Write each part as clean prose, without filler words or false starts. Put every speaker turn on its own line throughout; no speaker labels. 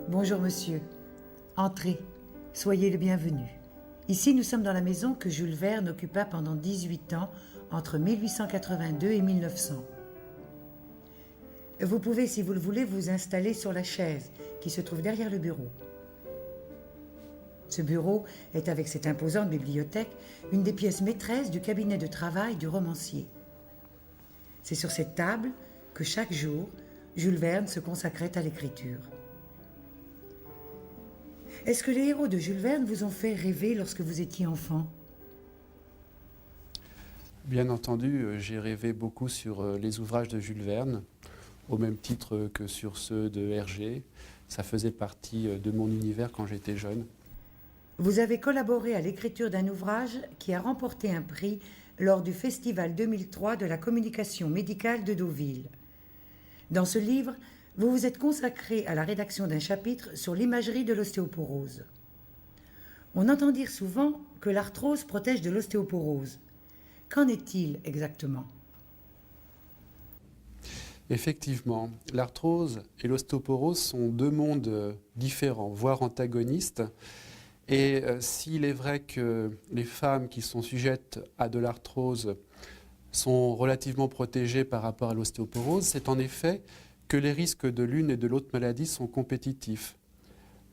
Bonjour monsieur, entrez, soyez le bienvenu. Ici nous sommes dans la maison que Jules Verne occupa pendant 18 ans entre 1882 et 1900. Vous pouvez, si vous le voulez, vous installer sur la chaise qui se trouve derrière le bureau. Ce bureau est, avec cette imposante bibliothèque, une des pièces maîtresses du cabinet de travail du romancier. C'est sur cette table que chaque jour, Jules Verne se consacrait à l'écriture. Est-ce que les héros de Jules Verne vous ont fait rêver lorsque vous étiez enfant ?
Bien entendu, j'ai rêvé beaucoup sur les ouvrages de Jules Verne, au même titre que sur ceux de Hergé. Ça faisait partie de mon univers quand j'étais jeune.
Vous avez collaboré à l'écriture d'un ouvrage qui a remporté un prix lors du Festival 2003 de la communication médicale de Deauville. Dans ce livre, vous vous êtes consacré à la rédaction d'un chapitre sur l'imagerie de l'ostéoporose. On entend dire souvent que l'arthrose protège de l'ostéoporose. Qu'en est-il exactement ?
Effectivement, l'arthrose et l'ostéoporose sont deux mondes différents, voire antagonistes. Et s'il est vrai que les femmes qui sont sujettes à de l'arthrose sont relativement protégées par rapport à l'ostéoporose, c'est en effet que les risques de l'une et de l'autre maladie sont compétitifs.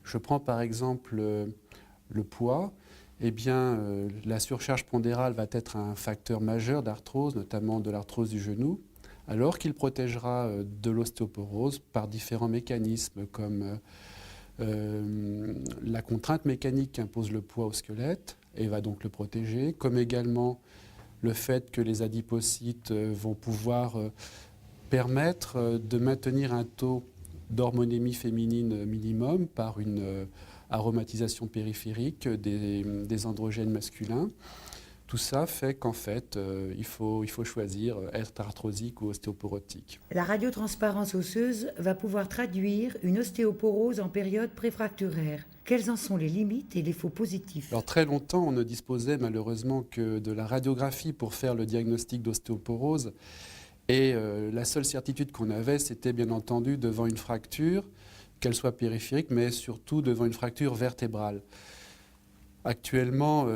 Je prends par exemple le poids. Eh bien, la surcharge pondérale va être un facteur majeur d'arthrose, notamment de l'arthrose du genou, alors qu'il protégera de l'ostéoporose par différents mécanismes comme la contrainte mécanique qu'impose le poids au squelette et va donc le protéger, comme également le fait que les adipocytes vont pouvoir permettre de maintenir un taux d'hormonémie féminine minimum par une aromatisation périphérique des androgènes masculins. Tout ça fait qu'en fait, il faut choisir être arthrosique ou ostéoporotique.
La radiotransparence osseuse va pouvoir traduire une ostéoporose en période préfracturaire. Quelles en sont les limites et les faux positifs ?
Alors très longtemps, on ne disposait malheureusement que de la radiographie pour faire le diagnostic d'ostéoporose. Et la seule certitude qu'on avait, c'était bien entendu devant une fracture, qu'elle soit périphérique, mais surtout devant une fracture vertébrale. Actuellement,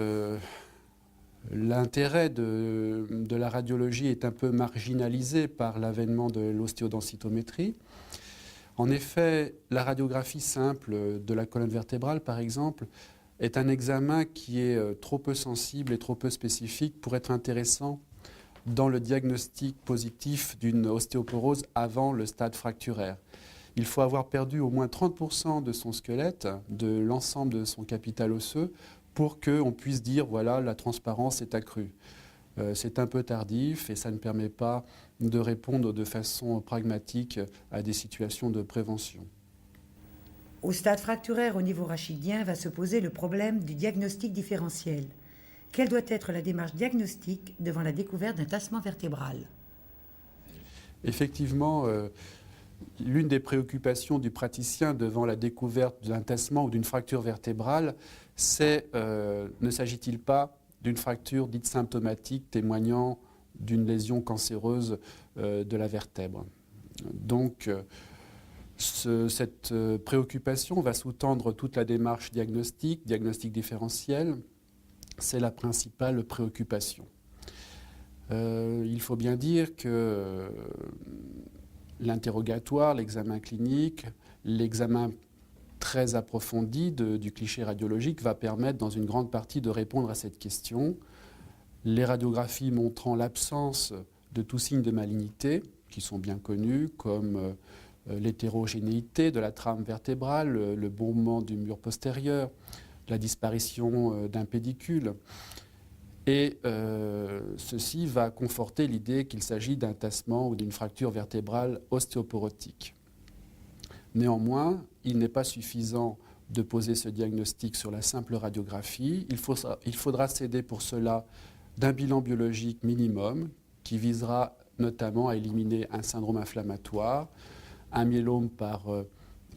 l'intérêt de la radiologie est un peu marginalisé par l'avènement de l'ostéodensitométrie. En effet, la radiographie simple de la colonne vertébrale, par exemple, est un examen qui est trop peu sensible et trop peu spécifique pour être intéressant dans le diagnostic positif d'une ostéoporose avant le stade fracturaire. Il faut avoir perdu au moins 30% de son squelette, de l'ensemble de son capital osseux, pour qu'on puisse dire, voilà, la transparence est accrue. C'est un peu tardif et ça ne permet pas de répondre de façon pragmatique à des situations de prévention.
Au stade fracturaire au niveau rachidien va se poser le problème du diagnostic différentiel. Quelle doit être la démarche diagnostique devant la découverte d'un tassement vertébral ?
Effectivement, l'une des préoccupations du praticien devant la découverte d'un tassement ou d'une fracture vertébrale, c'est ne s'agit-il pas d'une fracture dite symptomatique témoignant d'une lésion cancéreuse de la vertèbre. Donc, cette préoccupation va sous-tendre toute la démarche diagnostic différentiel. C'est la principale préoccupation. Il faut bien dire que l'interrogatoire, l'examen clinique, l'examen très approfondi du cliché radiologique va permettre dans une grande partie de répondre à cette question. Les radiographies montrant l'absence de tout signe de malignité, qui sont bien connus, comme l'hétérogénéité de la trame vertébrale, le bombement du mur postérieur, la disparition d'un pédicule. Et ceci va conforter l'idée qu'il s'agit d'un tassement ou d'une fracture vertébrale ostéoporotique. Néanmoins, il n'est pas suffisant de poser ce diagnostic sur la simple radiographie. Il faudra s'aider pour cela d'un bilan biologique minimum qui visera notamment à éliminer un syndrome inflammatoire, un myélome par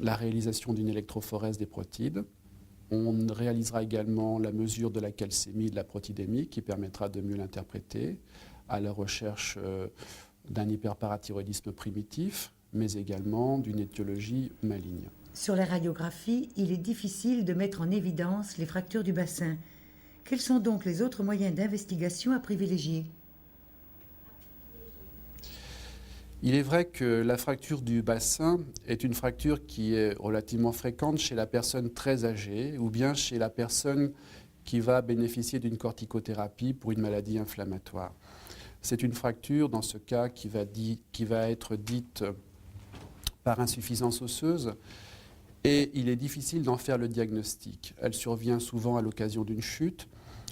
la réalisation d'une électrophorèse des protides. On réalisera également la mesure de la calcémie et de la protidémie qui permettra de mieux l'interpréter à la recherche d'un hyperparathyroïdisme primitif, mais également d'une étiologie maligne.
Sur la radiographie, il est difficile de mettre en évidence les fractures du bassin. Quels sont donc les autres moyens d'investigation à privilégier ?
Il est vrai que la fracture du bassin est une fracture qui est relativement fréquente chez la personne très âgée ou bien chez la personne qui va bénéficier d'une corticothérapie pour une maladie inflammatoire. C'est une fracture, dans ce cas, qui va être dite par insuffisance osseuse et il est difficile d'en faire le diagnostic. Elle survient souvent à l'occasion d'une chute.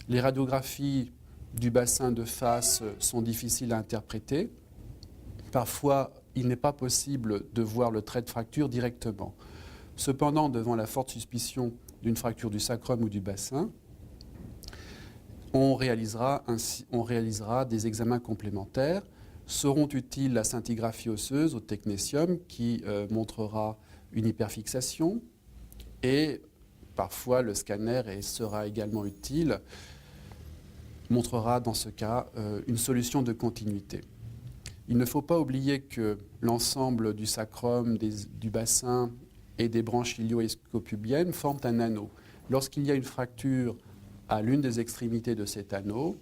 Les radiographies du bassin de face sont difficiles à interpréter. Parfois, il n'est pas possible de voir le trait de fracture directement. Cependant, devant la forte suspicion d'une fracture du sacrum ou du bassin, on réalisera des examens complémentaires. Seront utiles la scintigraphie osseuse au technétium qui montrera une hyperfixation et parfois le scanner sera également utile, montrera dans ce cas une solution de continuité. Il ne faut pas oublier que l'ensemble du sacrum, du bassin et des branches ilio-ischiopubiennes forment un anneau. Lorsqu'il y a une fracture à l'une des extrémités de cet anneau,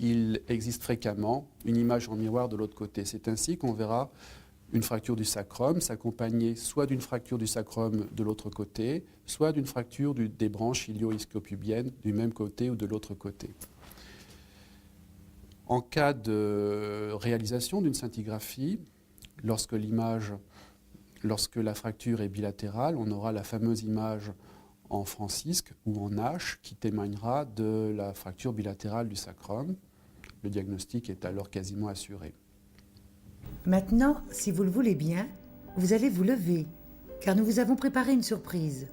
il existe fréquemment une image en miroir de l'autre côté. C'est ainsi qu'on verra une fracture du sacrum s'accompagner soit d'une fracture du sacrum de l'autre côté, soit d'une fracture des branches ilio-ischiopubiennes du même côté ou de l'autre côté. En cas de réalisation d'une scintigraphie, lorsque la fracture est bilatérale, on aura la fameuse image en francisque ou en H qui témoignera de la fracture bilatérale du sacrum. Le diagnostic est alors quasiment assuré.
Maintenant, si vous le voulez bien, vous allez vous lever, car nous vous avons préparé une surprise.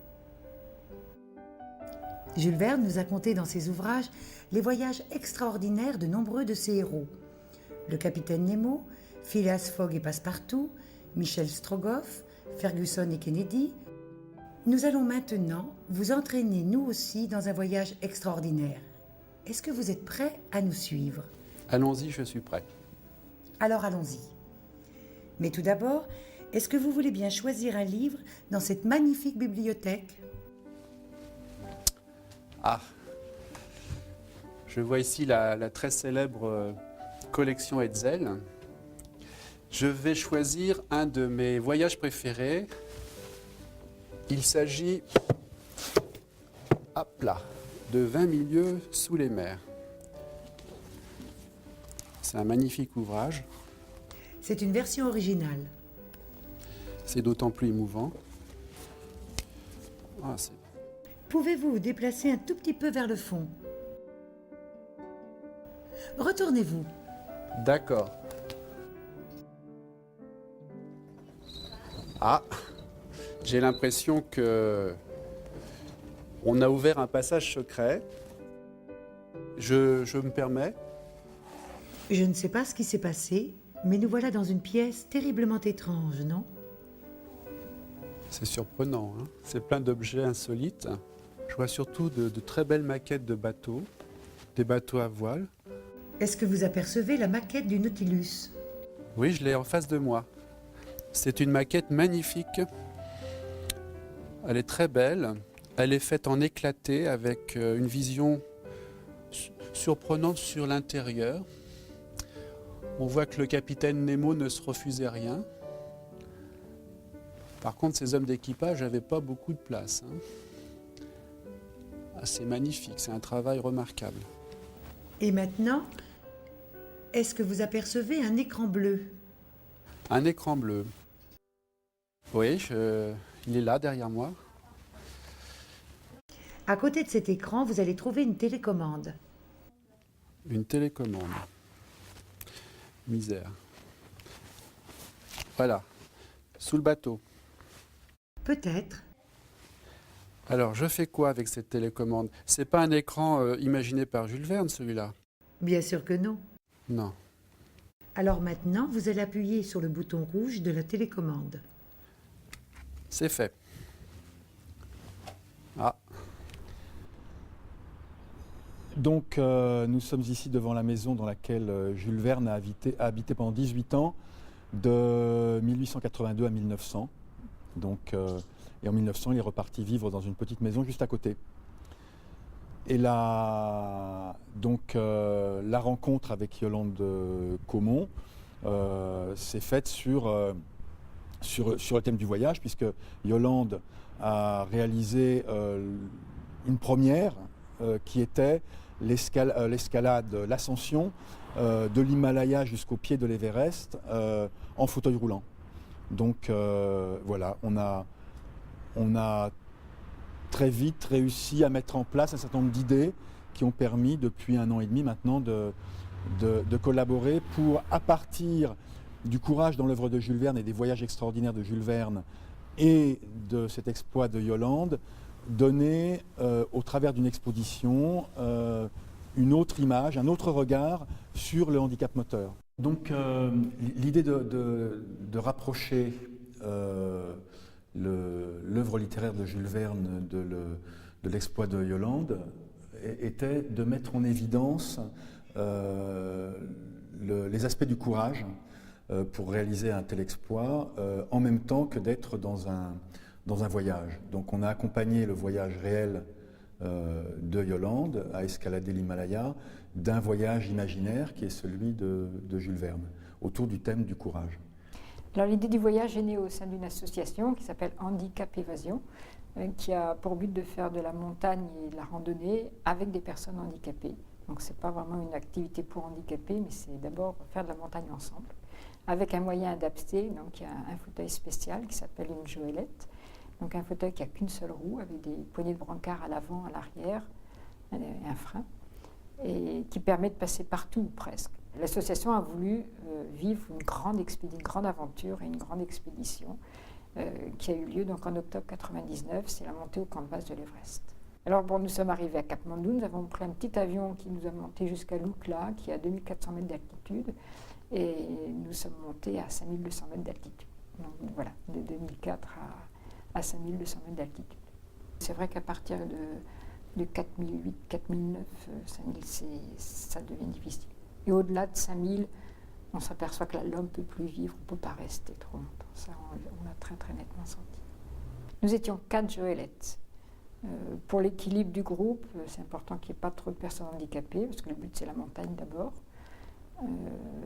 Jules Verne nous a conté dans ses ouvrages les voyages extraordinaires de nombreux de ses héros. Le capitaine Nemo, Phileas Fogg et Passepartout, Michel Strogoff, Ferguson et Kennedy. Nous allons maintenant vous entraîner, nous aussi, dans un voyage extraordinaire. Est-ce que vous êtes prêts à nous suivre ?
Allons-y, je suis prêt.
Alors allons-y. Mais tout d'abord, est-ce que vous voulez bien choisir un livre dans cette magnifique bibliothèque ?
Ah, je vois ici la très célèbre collection Hetzel. Je vais choisir un de mes voyages préférés. Il s'agit, de 20 milieux sous les mers. C'est un magnifique ouvrage.
C'est une version originale.
C'est d'autant plus émouvant.
Pouvez-vous vous déplacer un tout petit peu vers le fond ? Retournez-vous.
D'accord. J'ai l'impression que on a ouvert un passage secret. Je me permets.
Je ne sais pas ce qui s'est passé, mais nous voilà dans une pièce terriblement étrange, non ?
C'est surprenant, hein ? C'est plein d'objets insolites. Je vois surtout de très belles maquettes de bateaux, des bateaux à voile.
Est-ce que vous apercevez la maquette du Nautilus ?
Oui, je l'ai en face de moi. C'est une maquette magnifique. Elle est très belle. Elle est faite en éclaté avec une vision surprenante sur l'intérieur. On voit que le capitaine Nemo ne se refusait rien. Par contre, ces hommes d'équipage n'avaient pas beaucoup de place. C'est magnifique, c'est un travail remarquable.
Et maintenant, est-ce que vous apercevez un écran bleu ?
Un écran bleu. Oui, il est là derrière moi.
À côté de cet écran, vous allez trouver une télécommande.
Une télécommande. Misère. Voilà. Sous le bateau.
Peut-être.
Alors, je fais quoi avec cette télécommande? C'est pas un écran imaginé par Jules Verne, celui-là?
Bien sûr que non.
Non.
Alors maintenant, vous allez appuyer sur le bouton rouge de la télécommande.
C'est fait. Ah.
Donc, nous sommes ici devant la maison dans laquelle Jules Verne a habité pendant 18 ans, de 1882 à 1900. Donc, et en 1900, il est reparti vivre dans une petite maison juste à côté. Et la rencontre avec Yolande Caumont s'est faite sur le thème du voyage, puisque Yolande a réalisé une première qui était l'escalade, l'ascension de l'Himalaya jusqu'au pied de l'Everest en fauteuil roulant. Donc voilà, on a très vite réussi à mettre en place un certain nombre d'idées qui ont permis depuis 1 an et demi maintenant de collaborer pour, à partir du courage dans l'œuvre de Jules Verne et des voyages extraordinaires de Jules Verne et de cet exploit de Yolande, donner au travers d'une exposition une autre image, un autre regard sur le handicap moteur. Donc l'idée de rapprocher l'œuvre littéraire de Jules Verne de l'exploit de Yolande était de mettre en évidence les aspects du courage pour réaliser un tel exploit en même temps que d'être dans un voyage. Donc on a accompagné le voyage réel de Yolande à escalader l'Himalaya d'un voyage imaginaire qui est celui de Jules Verne, autour du thème du courage.
Alors l'idée du voyage est née au sein d'une association qui s'appelle Handicap Évasion, qui a pour but de faire de la montagne et de la randonnée avec des personnes handicapées. Donc ce n'est pas vraiment une activité pour handicapés, mais c'est d'abord faire de la montagne ensemble, avec un moyen adapté. Donc il y a un fauteuil spécial qui s'appelle une joëlette, donc un fauteuil qui n'a qu'une seule roue, avec des poignées de brancard à l'avant, à l'arrière, et un frein, et qui permet de passer partout presque. L'association a voulu vivre une grande aventure et une grande expédition qui a eu lieu donc en octobre 1999, c'est la montée au camp de base de l'Everest. Alors bon, nous sommes arrivés à Katmandou, nous avons pris un petit avion qui nous a monté jusqu'à Lukla, qui est à 2400 mètres d'altitude, et nous sommes montés à 5200 mètres d'altitude. Donc voilà, de 2004 à 5200 mètres d'altitude. C'est vrai qu'à partir de 4008, 4009, 5000, ça devient difficile. Et au-delà de 5000, on s'aperçoit que l'homme ne peut plus vivre, on ne peut pas rester trop longtemps. Ça, on a très très nettement senti. Nous étions 4 joëlettes. Pour l'équilibre du groupe, c'est important qu'il n'y ait pas trop de personnes handicapées, parce que le but c'est la montagne d'abord.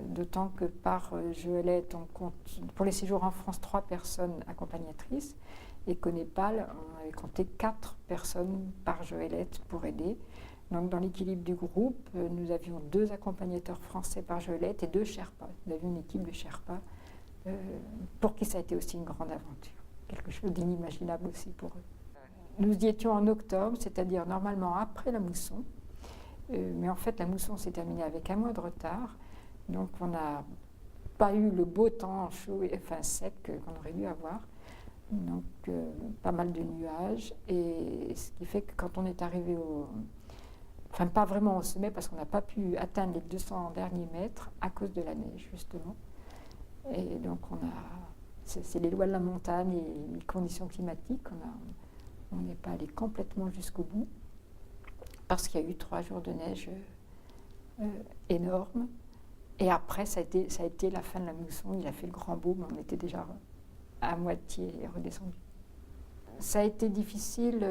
D'autant que par joëlette, on compte, pour les séjours en France, 3 personnes accompagnatrices, et qu'au Népal, on avait compté 4 personnes par joëlette pour aider. Donc dans l'équilibre du groupe, nous avions 2 accompagnateurs français par joëlette et 2 Sherpas. Nous avions une équipe de Sherpas pour qui ça a été aussi une grande aventure. Quelque chose d'inimaginable aussi pour eux. Nous y étions en octobre, c'est-à-dire normalement après la mousson. Mais en fait, la mousson s'est terminée avec 1 mois de retard. Donc on n'a pas eu le beau temps chaud, enfin sec qu'on aurait dû avoir. Donc pas mal de nuages. Et ce qui fait que quand on est arrivé enfin pas vraiment au sommet parce qu'on n'a pas pu atteindre les 200 derniers mètres à cause de la neige justement. Et donc c'est les lois de la montagne et les conditions climatiques. On n'est pas allé complètement jusqu'au bout parce qu'il y a eu 3 jours de neige énormes. Et après ça a été la fin de la mousson. Il a fait le grand beau, mais on était déjà à moitié redescendu. Ça a été difficile.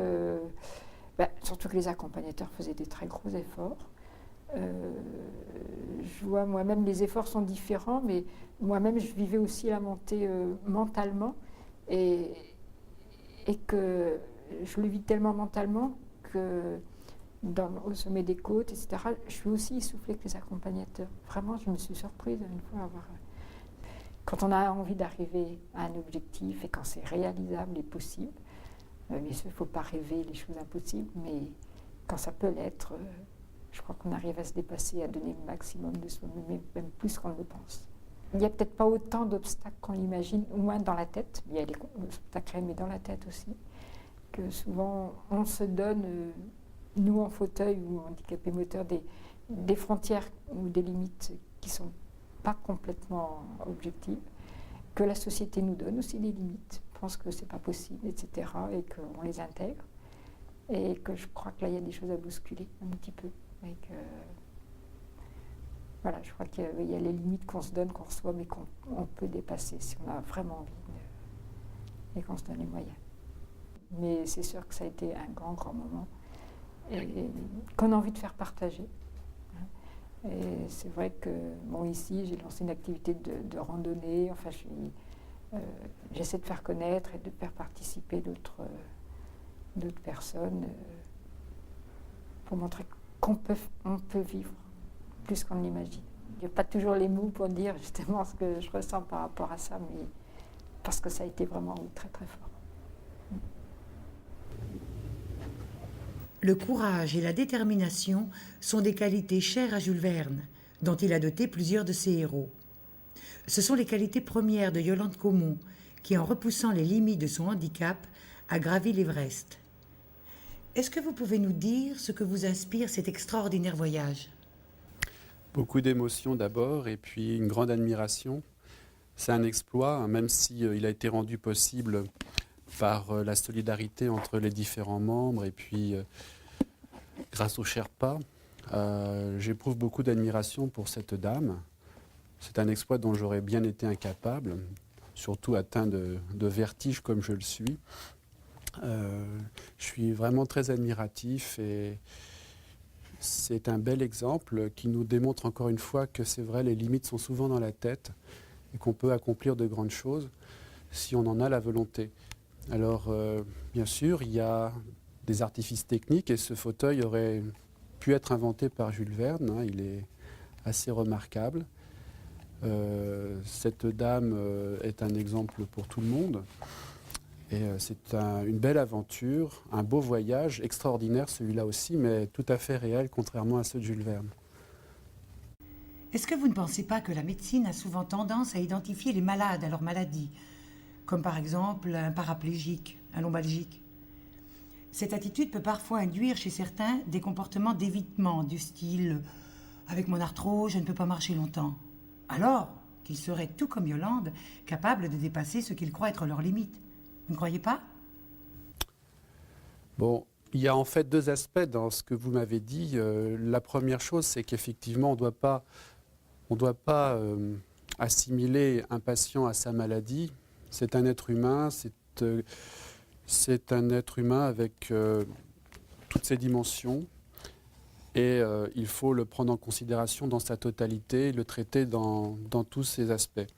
Surtout que les accompagnateurs faisaient des très gros efforts. Je vois moi-même, les efforts sont différents, mais moi-même, je vivais aussi la montée mentalement et que je le vis tellement mentalement que au sommet des côtes, etc., je suis aussi essoufflée que les accompagnateurs. Vraiment, je me suis surprise une fois à avoir... Quand on a envie d'arriver à un objectif et quand c'est réalisable et possible, bien sûr, il ne faut pas rêver les choses impossibles, mais quand ça peut l'être, Je crois qu'on arrive à se dépasser, à donner le maximum de soi-même, même plus qu'on ne le pense. Il n'y a peut-être pas autant d'obstacles qu'on l'imagine, au moins dans la tête. Il y a les obstacles, mais dans la tête aussi. Que souvent, on se donne, nous en fauteuil ou handicapés moteurs, des frontières ou des limites qui ne sont pas complètement objectives. Que la société nous donne aussi des limites, pense que ce n'est pas possible, etc. Et qu'on les intègre. Et que je crois que là, il y a des choses à bousculer un petit peu. Et que, voilà, je crois qu'il y a les limites qu'on se donne, qu'on reçoit, mais qu'on peut dépasser si on a vraiment envie et qu'on se donne les moyens. Mais c'est sûr que ça a été un grand, grand moment et qu'on a envie de faire partager. Et c'est vrai que, bon, ici, j'ai lancé une activité de randonnée. Enfin, j'essaie de faire connaître et de faire participer d'autres personnes pour montrer qu'on peut vivre plus qu'on l'imagine. Il n'y a pas toujours les mots pour dire justement ce que je ressens par rapport à ça, mais parce que ça a été vraiment très très fort.
Le courage et la détermination sont des qualités chères à Jules Verne, dont il a doté plusieurs de ses héros. Ce sont les qualités premières de Yolande Caumont, qui, en repoussant les limites de son handicap, a gravi l'Everest. Est-ce que vous pouvez nous dire ce que vous inspire cet extraordinaire voyage ?
Beaucoup d'émotions d'abord, et puis une grande admiration. C'est un exploit, hein, même s'il a été rendu possible par la solidarité entre les différents membres, et puis grâce aux Sherpas. J'éprouve beaucoup d'admiration pour cette dame. C'est un exploit dont j'aurais bien été incapable, surtout atteint de vertige comme je le suis. Je suis vraiment très admiratif et c'est un bel exemple qui nous démontre encore une fois que c'est vrai, les limites sont souvent dans la tête et qu'on peut accomplir de grandes choses si on en a la volonté. Alors, bien sûr, il y a des artifices techniques et ce fauteuil aurait pu être inventé par Jules Verne, hein, il est assez remarquable. Cette dame est un exemple pour tout le monde. Et c'est une belle aventure, un beau voyage, extraordinaire celui-là aussi, mais tout à fait réel, contrairement à ceux de Jules Verne.
Est-ce que vous ne pensez pas que la médecine a souvent tendance à identifier les malades à leur maladie, comme par exemple un paraplégique, un lombalgique ? Cette attitude peut parfois induire chez certains des comportements d'évitement, du style « avec mon arthrose, je ne peux pas marcher longtemps », alors qu'ils seraient, tout comme Yolande, capables de dépasser ce qu'ils croient être leurs limites. Vous ne croyez pas ?
Bon, il y a en fait deux aspects dans ce que vous m'avez dit. La première chose, c'est qu'effectivement, on doit pas assimiler un patient à sa maladie. C'est un être humain, c'est un être humain avec toutes ses dimensions. Et il faut le prendre en considération dans sa totalité, le traiter dans tous ses aspects.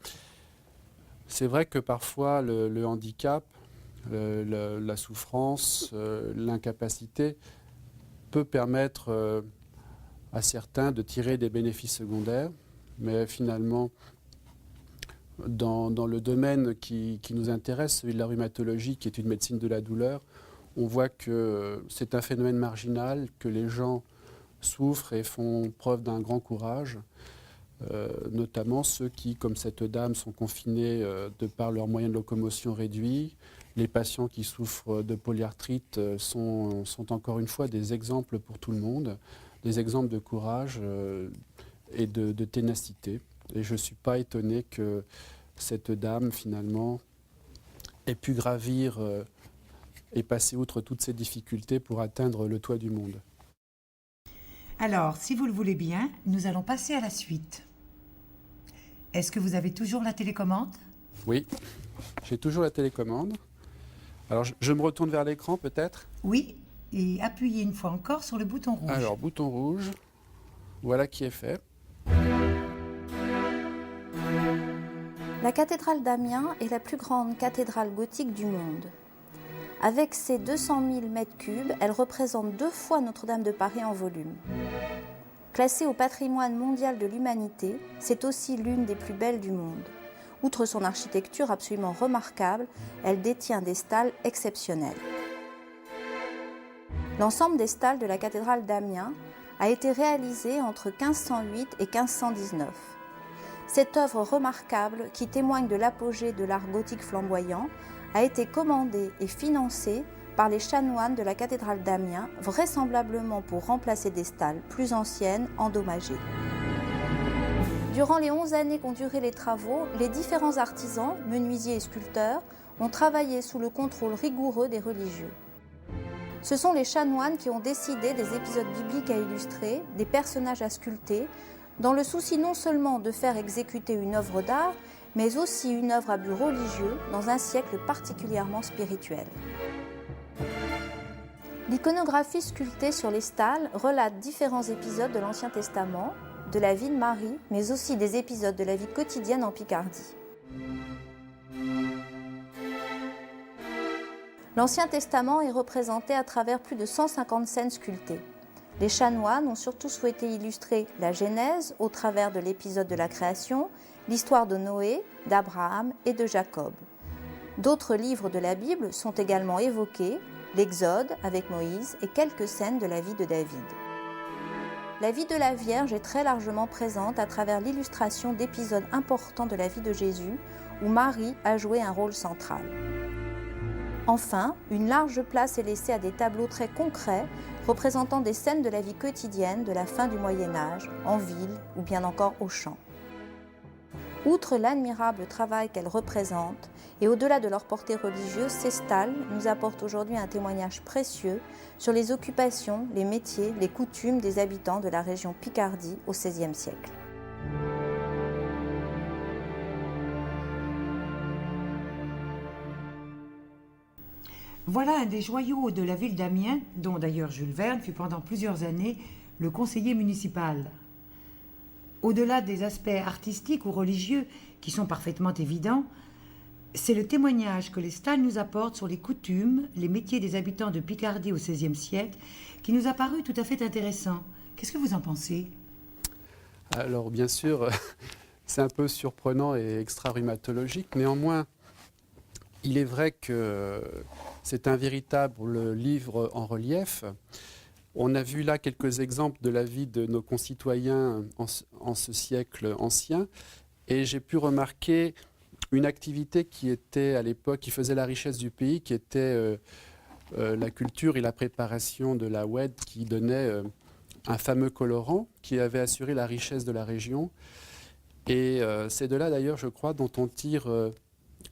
C'est vrai que parfois le handicap, la souffrance, l'incapacité peut permettre à certains de tirer des bénéfices secondaires, mais finalement, dans le domaine qui nous intéresse, celui de la rhumatologie, qui est une médecine de la douleur, on voit que c'est un phénomène marginal, que les gens souffrent et font preuve d'un grand courage. Notamment ceux qui, comme cette dame, sont confinés de par leurs moyens de locomotion réduits. Les patients qui souffrent de polyarthrite sont encore une fois des exemples pour tout le monde, des exemples de courage et de ténacité. Et je ne suis pas étonné que cette dame, finalement, ait pu gravir et passer outre toutes ces difficultés pour atteindre le toit du monde.
Alors, si vous le voulez bien, nous allons passer à la suite. Est-ce que vous avez toujours la télécommande ?
Oui, j'ai toujours la télécommande. Alors, je me retourne vers l'écran, peut-être ?
Oui, et appuyez une fois encore sur le bouton rouge.
Alors, bouton rouge, voilà qui est fait.
La cathédrale d'Amiens est la plus grande cathédrale gothique du monde. Avec ses 200 000 mètres cubes, elle représente 2 fois Notre-Dame de Paris en volume. Classée au patrimoine mondial de l'humanité, c'est aussi l'une des plus belles du monde. Outre son architecture absolument remarquable, elle détient des stalles exceptionnelles. L'ensemble des stalles de la cathédrale d'Amiens a été réalisée entre 1508 et 1519. Cette œuvre remarquable, qui témoigne de l'apogée de l'art gothique flamboyant, a été commandée et financée par les chanoines de la cathédrale d'Amiens, vraisemblablement pour remplacer des stalles plus anciennes endommagées. Durant les 11 années qu'ont duré les travaux, les différents artisans, menuisiers et sculpteurs, ont travaillé sous le contrôle rigoureux des religieux. Ce sont les chanoines qui ont décidé des épisodes bibliques à illustrer, des personnages à sculpter, dans le souci non seulement de faire exécuter une œuvre d'art, mais aussi une œuvre à but religieux dans un siècle particulièrement spirituel. L'iconographie sculptée sur les stalles relate différents épisodes de l'Ancien Testament, de la vie de Marie, mais aussi des épisodes de la vie quotidienne en Picardie. L'Ancien Testament est représenté à travers plus de 150 scènes sculptées. Les chanoines ont surtout souhaité illustrer la Genèse au travers de l'épisode de la création, l'histoire de Noé, d'Abraham et de Jacob. D'autres livres de la Bible sont également évoqués, l'Exode avec Moïse et quelques scènes de la vie de David. La vie de la Vierge est très largement présente à travers l'illustration d'épisodes importants de la vie de Jésus où Marie a joué un rôle central. Enfin, une large place est laissée à des tableaux très concrets représentant des scènes de la vie quotidienne de la fin du Moyen-Âge, en ville ou bien encore au champ. Outre l'admirable travail qu'elles représentent, et au-delà de leur portée religieuse, ces stalles nous apportent aujourd'hui un témoignage précieux sur les occupations, les métiers, les coutumes des habitants de la région Picardie au XVIe siècle.
Voilà un des joyaux de la ville d'Amiens, dont d'ailleurs Jules Verne fut pendant plusieurs années le conseiller municipal. Au-delà des aspects artistiques ou religieux qui sont parfaitement évidents, c'est le témoignage que les stalles nous apportent sur les coutumes, les métiers des habitants de Picardie au XVIe siècle qui nous a paru tout à fait intéressant. Qu'est-ce que vous en pensez ?
Alors bien sûr, c'est un peu surprenant et extra-rhumatologique. Néanmoins, il est vrai que c'est un véritable livre en relief. On a vu là quelques exemples de la vie de nos concitoyens en ce siècle ancien. Et j'ai pu remarquer une activité qui était à l'époque, qui faisait la richesse du pays, qui était la culture et la préparation de la oued, qui donnait un fameux colorant qui avait assuré la richesse de la région. Et c'est de là d'ailleurs, je crois, dont on tire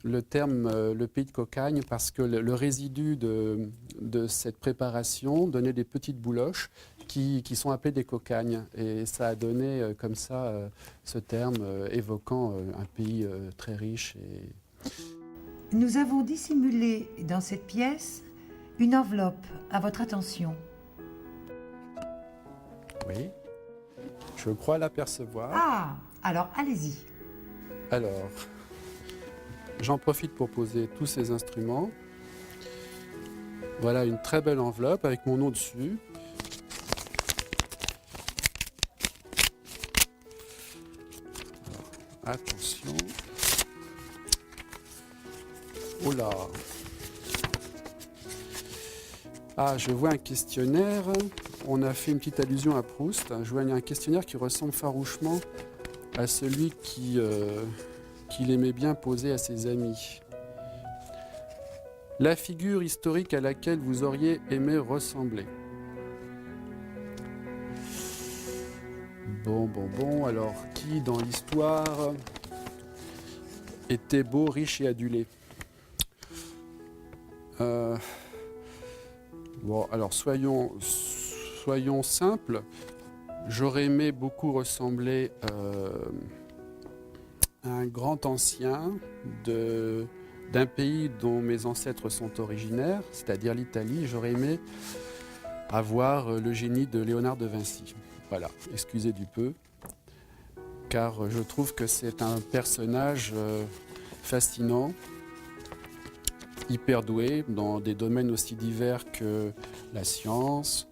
le terme le pays de cocagne, parce que le résidu de cette préparation donnait des petites bouloches qui sont appelées des cocagnes. Et ça a donné comme ça ce terme évoquant un pays très riche.
Nous avons dissimulé dans cette pièce une enveloppe à votre attention.
Oui, je crois l'apercevoir.
Ah, alors allez-y.
Alors, j'en profite pour poser tous ces instruments. Voilà une très belle enveloppe avec mon nom dessus. Alors, attention. Oh là! Ah, je vois un questionnaire. On a fait une petite allusion à Proust. Je vois un questionnaire qui ressemble farouchement à celui qu'il aimait bien poser à ses amis. La figure historique à laquelle vous auriez aimé ressembler. Bon, alors qui dans l'histoire était beau, riche et adulé? Bon, alors soyons simples. J'aurais aimé beaucoup ressembler à un grand ancien d'un pays dont mes ancêtres sont originaires, c'est-à-dire l'Italie. J'aurais aimé avoir le génie de Léonard de Vinci. Voilà, excusez du peu, car je trouve que c'est un personnage fascinant, hyper doué dans des domaines aussi divers que la science,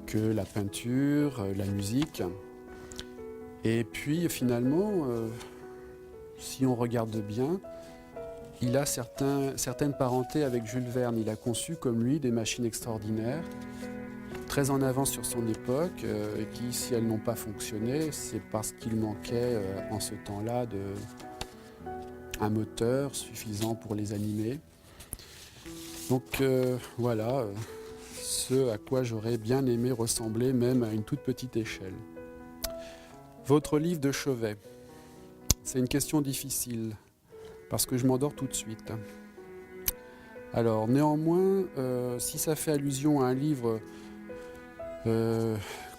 que la peinture, la musique. Et puis finalement, si on regarde bien, il a certaines parentés avec Jules Verne. Il a conçu comme lui des machines extraordinaires. très en avance sur son époque, et qui, si elles n'ont pas fonctionné, c'est parce qu'il manquait en ce temps-là un moteur suffisant pour les animer. Donc voilà, ce à quoi j'aurais bien aimé ressembler, même à une toute petite échelle. Votre livre de chevet, c'est une question difficile, parce que je m'endors tout de suite. Alors néanmoins, si ça fait allusion à un livre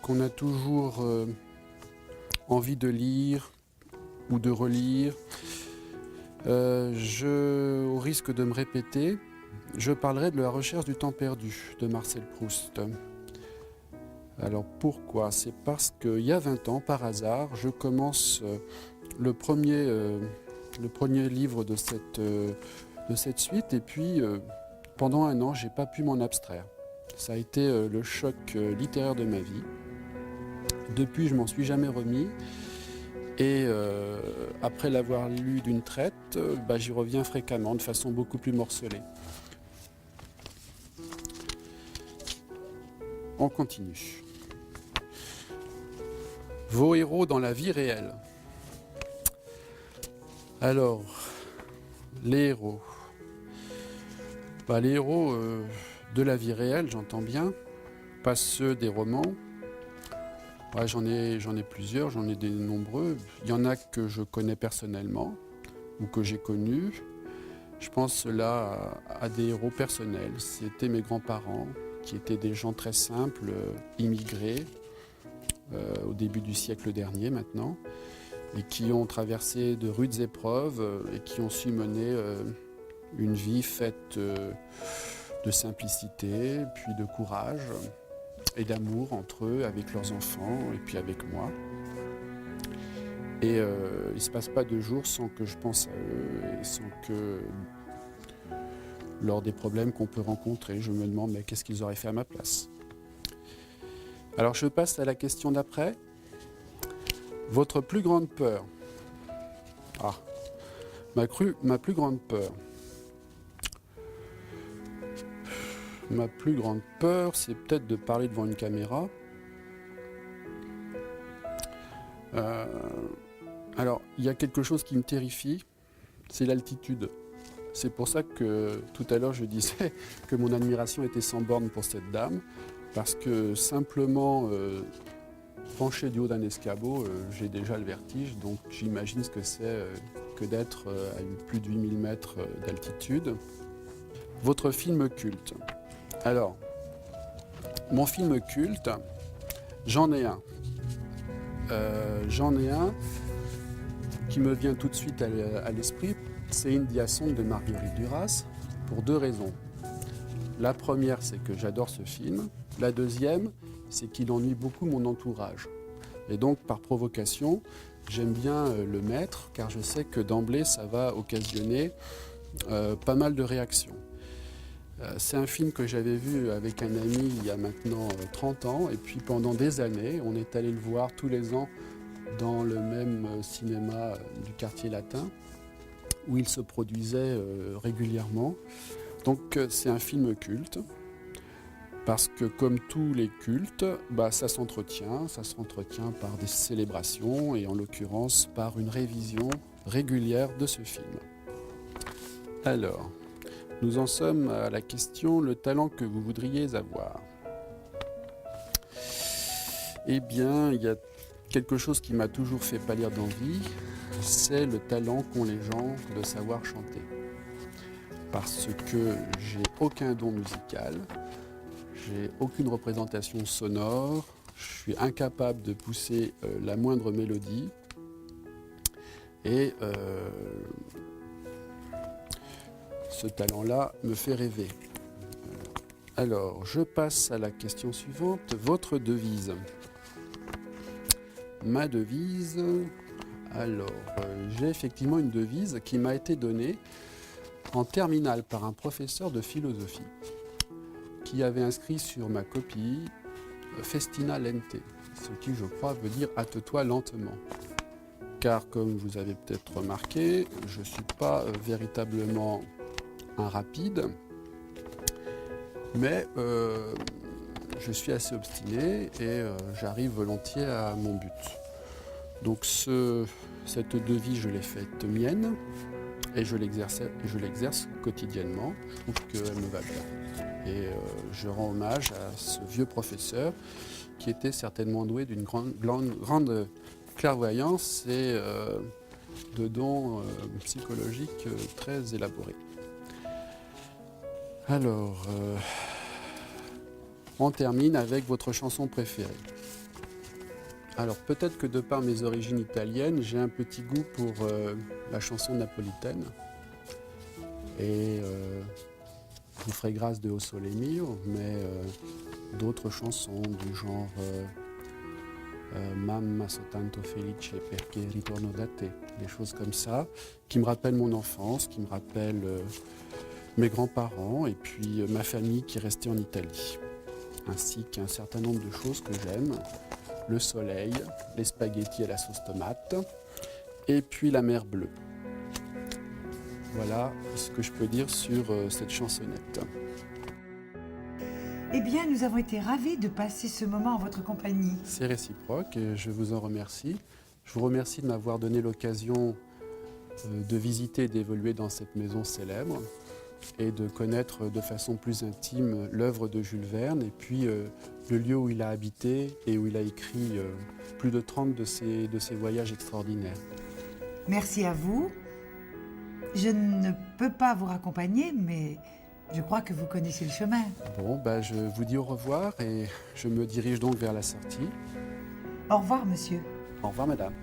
qu'on a toujours envie de lire ou de relire, au risque de me répéter, je parlerai de La recherche du temps perdu de Marcel Proust. Alors pourquoi? C'est parce qu'il y a 20 ans, par hasard, je commence le premier livre de cette suite, et puis pendant un an, je n'ai pas pu m'en abstraire. Ça a été le choc littéraire de ma vie. Depuis, je m'en suis jamais remis. Et après l'avoir lu d'une traite, j'y reviens fréquemment, de façon beaucoup plus morcelée. On continue. Vos héros dans la vie réelle. Alors, les héros. Les héros de la vie réelle, j'entends bien, pas ceux des romans. J'en ai plusieurs, j'en ai des nombreux. Il y en a que je connais personnellement ou que j'ai connus. Je pense là à des héros personnels. C'était mes grands-parents qui étaient des gens très simples, immigrés au début du siècle dernier maintenant, et qui ont traversé de rudes épreuves et qui ont su mener une vie faite de simplicité, puis de courage et d'amour entre eux, avec leurs enfants et puis avec moi. Et il ne se passe pas 2 jours sans que je pense à eux et sans que, lors des problèmes qu'on peut rencontrer, je me demande mais qu'est-ce qu'ils auraient fait à ma place. Alors je passe à la question d'après. Votre plus grande peur. Ma plus grande peur. Ma plus grande peur, c'est peut-être de parler devant une caméra. Alors, il y a quelque chose qui me terrifie, c'est l'altitude. C'est pour ça que tout à l'heure je disais que mon admiration était sans borne pour cette dame, parce que simplement penché du haut d'un escabeau, j'ai déjà le vertige, donc j'imagine ce que c'est que d'être à plus de 8000 mètres d'altitude. Votre film culte. Alors, mon film culte, j'en ai un. Qui me vient tout de suite à l'esprit, c'est India Song de Marguerite Duras, pour 2 raisons. La première, c'est que j'adore ce film. La deuxième, c'est qu'il ennuie beaucoup mon entourage. Et donc, par provocation, j'aime bien le mettre, car je sais que d'emblée, ça va occasionner pas mal de réactions. C'est un film que j'avais vu avec un ami il y a maintenant 30 ans, et puis pendant des années, on est allé le voir tous les ans dans le même cinéma du quartier latin, où il se produisait régulièrement. Donc c'est un film culte, parce que comme tous les cultes, ça s'entretient par des célébrations, et en l'occurrence par une révision régulière de ce film. Alors, nous en sommes à la question « Le talent que vous voudriez avoir ». Eh bien, il y a quelque chose qui m'a toujours fait pâlir d'envie, c'est le talent qu'ont les gens de savoir chanter. Parce que j'ai aucun don musical, j'ai aucune représentation sonore, je suis incapable de pousser la moindre mélodie, et ce talent-là me fait rêver. Alors, je passe à la question suivante. Votre devise. Ma devise. Alors, j'ai effectivement une devise qui m'a été donnée en terminale par un professeur de philosophie qui avait inscrit sur ma copie Festina lente, ce qui, je crois, veut dire hâte-toi lentement. Car, comme vous avez peut-être remarqué, je ne suis pas véritablement un rapide, mais je suis assez obstiné et j'arrive volontiers à mon but. Donc cette devise, je l'ai faite mienne et je l'exerce quotidiennement. Je trouve qu'elle me va bien. Et je rends hommage à ce vieux professeur qui était certainement doué d'une grande clairvoyance et de dons psychologiques très élaborés. Alors, on termine avec votre chanson préférée. Alors peut-être que de par mes origines italiennes, j'ai un petit goût pour la chanson napolitaine. Et je vous ferai grâce de O Sole Mio, mais d'autres chansons du genre Mamma so tanto felice perché ritorno da te, des choses comme ça, qui me rappellent mon enfance, qui me rappellent mes grands-parents et puis ma famille qui est restée en Italie, ainsi qu'un certain nombre de choses que j'aime. Le soleil, les spaghettis à la sauce tomate, et puis la mer bleue. Voilà ce que je peux dire sur cette chansonnette.
Eh bien, nous avons été ravis de passer ce moment en votre compagnie.
C'est réciproque et je vous en remercie. Je vous remercie de m'avoir donné l'occasion de visiter et d'évoluer dans cette maison célèbre et de connaître de façon plus intime l'œuvre de Jules Verne et puis le lieu où il a habité et où il a écrit plus de 30 de ses voyages extraordinaires.
Merci à vous. Je ne peux pas vous raccompagner, mais je crois que vous connaissez le chemin.
Bon, je vous dis au revoir et je me dirige donc vers la sortie.
Au revoir, monsieur.
Au revoir, madame.